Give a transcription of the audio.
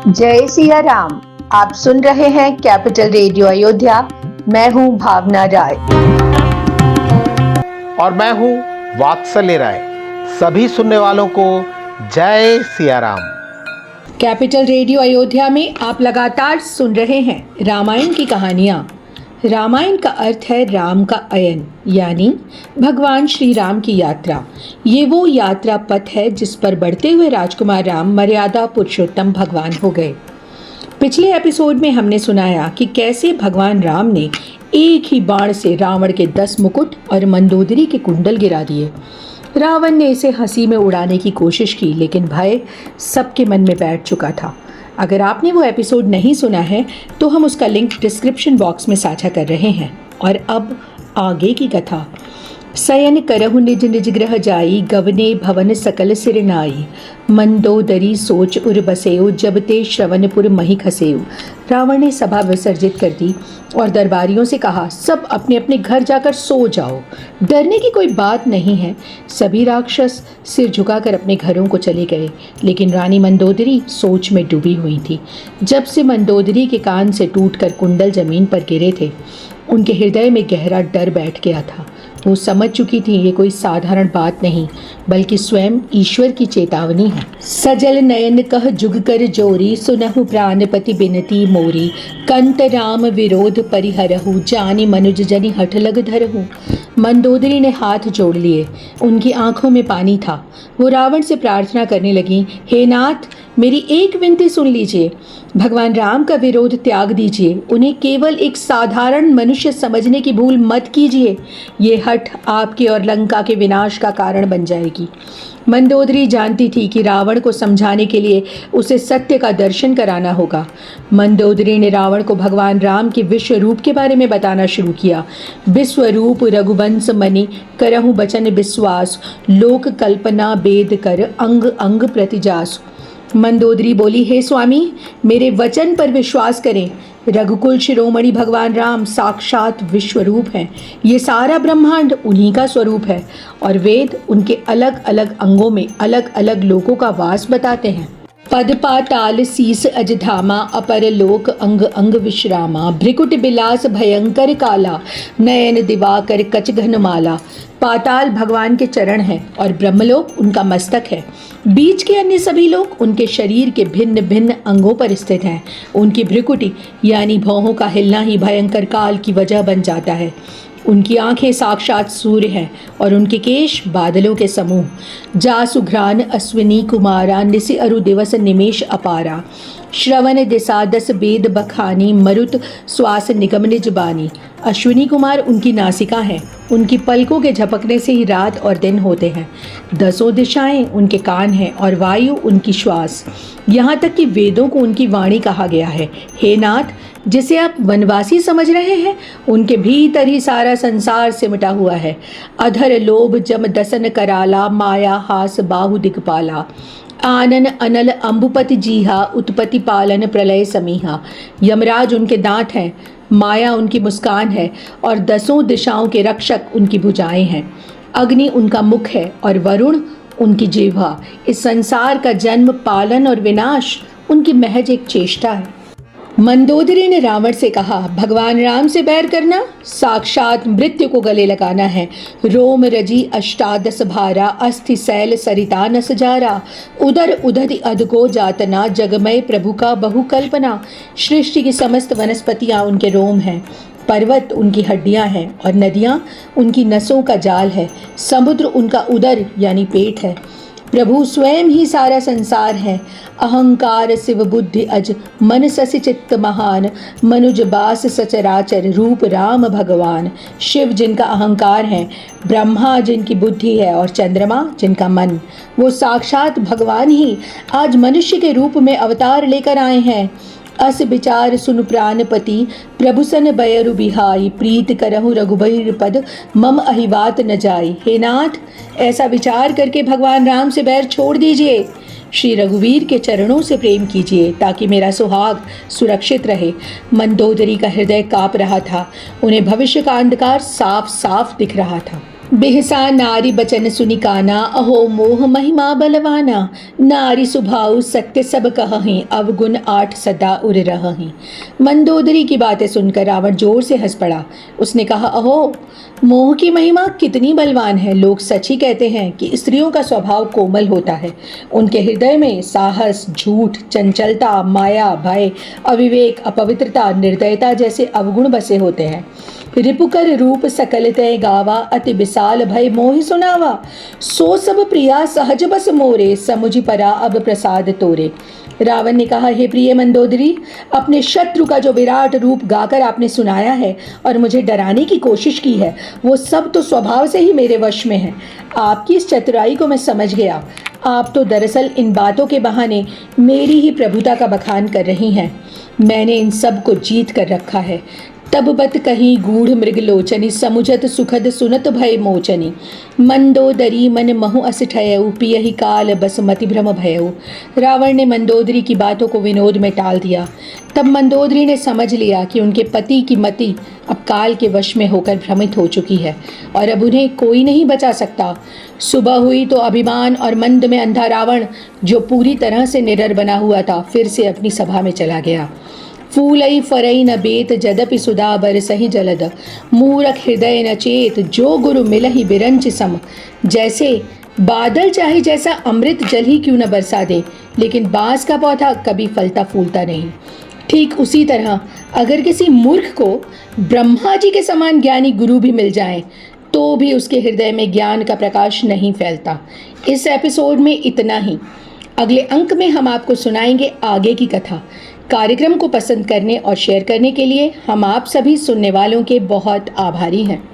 जय सिया राम। आप सुन रहे हैं कैपिटल रेडियो अयोध्या। मैं हूं भावना राय और मैं हूं वात्सल्य राय। सभी सुनने वालों को जय सिया राम। कैपिटल रेडियो अयोध्या में आप लगातार सुन रहे हैं रामायण की कहानियाँ। रामायण का अर्थ है राम का अयन, यानी भगवान श्री राम की यात्रा। ये वो यात्रा पथ है जिस पर बढ़ते हुए राजकुमार राम मर्यादा पुरुषोत्तम भगवान हो गए। पिछले एपिसोड में हमने सुनाया कि कैसे भगवान राम ने एक ही बाण से रावण के 10 मुकुट और मंदोदरी के कुंडल गिरा दिए। रावण ने इसे हंसी में उड़ाने की कोशिश की, लेकिन भय सबके मन में बैठ चुका था। अगर आपने वो एपिसोड नहीं सुना है तो हम उसका लिंक डिस्क्रिप्शन बॉक्स में साझा कर रहे हैं। और अब आगे की कथा। शयन करहु निज निज ग्रह जाई, गवने भवन सकल सिर नाई। मंदोदरी सोच उर बसेऊ, जब ते श्रवणपुर मही खसेऊ। रावण ने सभा विसर्जित कर दी और दरबारियों से कहा, सब अपने अपने घर जाकर सो जाओ, डरने की कोई बात नहीं है। सभी राक्षस सिर झुकाकर अपने घरों को चले गए, लेकिन रानी मंदोदरी सोच में डूबी हुई थी। जब से मंदोदरी के कान से टूटकर कुंडल जमीन पर गिरे थे, उनके हृदय में गहरा डर बैठ गया था। वो समझ चुकी थी ये कोई साधारण बात नहीं, बल्कि स्वयं ईश्वर की चेतावनी है। सजल नयन कह जुग कर जोरी, सुनहु प्राणपति बिनती मोरी। कंत राम विरोध परिहरहु, जानि मनुज जनि हठ लग धरहु। मंदोदरी ने हाथ जोड़ लिए, उनकी आंखों में पानी था। वो रावण से प्रार्थना करने लगी, हे नाथ, मेरी एक विनती सुन लीजिए। भगवान राम का विरोध त्याग दीजिए, उन्हें केवल एक साधारण मनुष्य समझने की भूल मत कीजिए। ये हठ आपके और लंका के विनाश का कारण बन जाएगी। मंदोदरी जानती थी कि रावण को समझाने के लिए उसे सत्य का दर्शन कराना होगा। मंदोदरी ने रावण को भगवान राम के विश्व रूप के बारे में बताना शुरू किया। विश्वरूप रघुवंश मनि, करहु बचन विश्वास। लोक कल्पना वेद कर, अंग अंग प्रतिजास। मंदोदरी बोली, हे स्वामी, मेरे वचन पर विश्वास करें। रघुकुल शिरोमणि भगवान राम साक्षात विश्वरूप हैं। ये सारा ब्रह्मांड उन्हीं का स्वरूप है और वेद उनके अलग अलग अंगों में अलग अलग लोकों का वास बताते हैं। पद पाताल शीस अजधामा, अपर लोक अंग अंग विश्रामा। भ्रिकुट बिलास भयंकर काला, नयन दिवाकर कच घनमाला। पाताल भगवान के चरण हैं और ब्रह्मलोक उनका मस्तक है। बीच के अन्य सभी लोग उनके शरीर के भिन्न भिन्न अंगों पर स्थित हैं। उनकी भ्रिकुटी यानी भौहों का हिलना ही भयंकर काल की वजह बन जाता है। उनकी आंखें साक्षात सूर्य हैं और उनके केश बादलों के समूह। जासु घ्राण अश्विनी कुमारा, निसि अरु दिवस निमेष अपारा। श्रवण दिशा दस वेद बखानी, मरुत श्वास निगम निज बानी। अश्विनी कुमार उनकी नासिका है, उनकी पलकों के झपकने से ही रात और दिन होते हैं। 10 दिशाएं उनके कान हैं और वायु उनकी श्वास। यहाँ तक कि वेदों को उनकी वाणी कहा गया है। हे नाथ, जिसे आप वनवासी समझ रहे हैं, उनके भीतर ही सारा संसार सिमटा हुआ है। अधर लोभ जम दसन कराला, माया हास बाहु दिक्पाला। आनन अनल अम्बुपति जीहा, उत्पत्ति पालन प्रलय समीहा। यमराज उनके दांत हैं, माया उनकी मुस्कान है और 10 दिशाओं के रक्षक उनकी भुजाएं हैं। अग्नि उनका मुख है और वरुण उनकी जिह्वा। इस संसार का जन्म, पालन और विनाश उनकी महज एक चेष्टा है। मंदोदरी ने रावण से कहा, भगवान राम से बैर करना साक्षात मृत्यु को गले लगाना है। रोम रजी अष्टादश भारा, अस्थि शैल सरिता न सजारा। उदर उदधि अधको जातना, जगमय प्रभु का बहु कल्पना। सृष्टि की समस्त वनस्पतियाँ उनके रोम हैं, पर्वत उनकी हड्डियाँ हैं और नदियाँ उनकी नसों का जाल है। समुद्र उनका उदर यानी पेट है। प्रभु स्वयं ही सारा संसार है। अहंकार शिव बुद्धि अज, मन ससि चित्त महान। मनुज बास सचराचर, रूप राम भगवान। शिव जिनका अहंकार है, ब्रह्मा जिनकी बुद्धि है और चंद्रमा जिनका मन, वो साक्षात भगवान ही आज मनुष्य के रूप में अवतार लेकर आए हैं। अस विचार सुन प्राणपति, प्रभु सन बयरु बिहाई। प्रीत करहु रघुबर पद, मम अहिवात न जाई। हे नाथ, ऐसा विचार करके भगवान राम से बैर छोड़ दीजिए। श्री रघुवीर के चरणों से प्रेम कीजिए ताकि मेरा सुहाग सुरक्षित रहे। मंदोदरी का हृदय काँप रहा था, उन्हें भविष्य का अंधकार साफ साफ दिख रहा था। बिहसा नारी बचन सुनि काना, अहो मोह महिमा बलवाना। नारी सुभाऊ सत्य सब कहहीं, अवगुण आठ सदा उर रहहीं। मंदोदरी की बातें सुनकर रावण जोर से हंस पड़ा। उसने कहा, अहो मोह की महिमा कितनी बलवान है। लोग सच ही कहते हैं कि स्त्रियों का स्वभाव कोमल होता है। उनके हृदय में साहस, झूठ, चंचलता, माया, भय, अविवेक, अपवित्रता, निर्दयता जैसे अवगुण बसे होते हैं। रिपुकर रूप सकल तय गावा, अति विशाल भय मोहि सुनावा। सो सब प्रिया सहज बस मोरे, समुझ परा अब प्रसाद तोरे। रावण ने कहा, हे प्रिय मंदोदरी, अपने शत्रु का जो विराट रूप गाकर आपने सुनाया है और मुझे डराने की कोशिश की है, वो सब तो स्वभाव से ही मेरे वश में है। आपकी इस चतुराई को मैं समझ गया। आप तो दरअसल इन बातों के बहाने मेरी ही प्रभुता का बखान कर रही हैं। मैंने इन सब को जीत कर रखा है। तब बत कहीं गूढ़ मृगलोचनी, समुझत सुखद सुनत भय मोचनी। मंदोदरी मन महु अस ठयऊ, पियहि काल बस मति भ्रम भयऊ। रावण ने मंदोदरी की बातों को विनोद में टाल दिया। तब मंदोदरी ने समझ लिया कि उनके पति की मति अब काल के वश में होकर भ्रमित हो चुकी है और अब उन्हें कोई नहीं बचा सकता। सुबह हुई तो अभिमान और मंद में अंधा रावण, जो पूरी तरह से निडर बना हुआ था, फिर से अपनी सभा में चला गया। फूलई फरई न बेत, जदपि सुधा बरसहि जलद। मूरख हृदय न चेत, जो गुरु मिलहि बिरंच सम। जैसे बादल चाहे जैसा अमृत जल ही क्यों न बरसा दे, लेकिन बांस का पौधा कभी फलता फूलता नहीं। ठीक उसी तरह अगर किसी मूर्ख को ब्रह्मा जी के समान ज्ञानी गुरु भी मिल जाए तो भी उसके हृदय में ज्ञान का प्रकाश नहीं फैलता। इस एपिसोड में इतना ही। अगले अंक में हम आपको सुनाएंगे आगे की कथा। कार्यक्रम को पसंद करने और शेयर करने के लिए हम आप सभी सुनने वालों के बहुत आभारी हैं।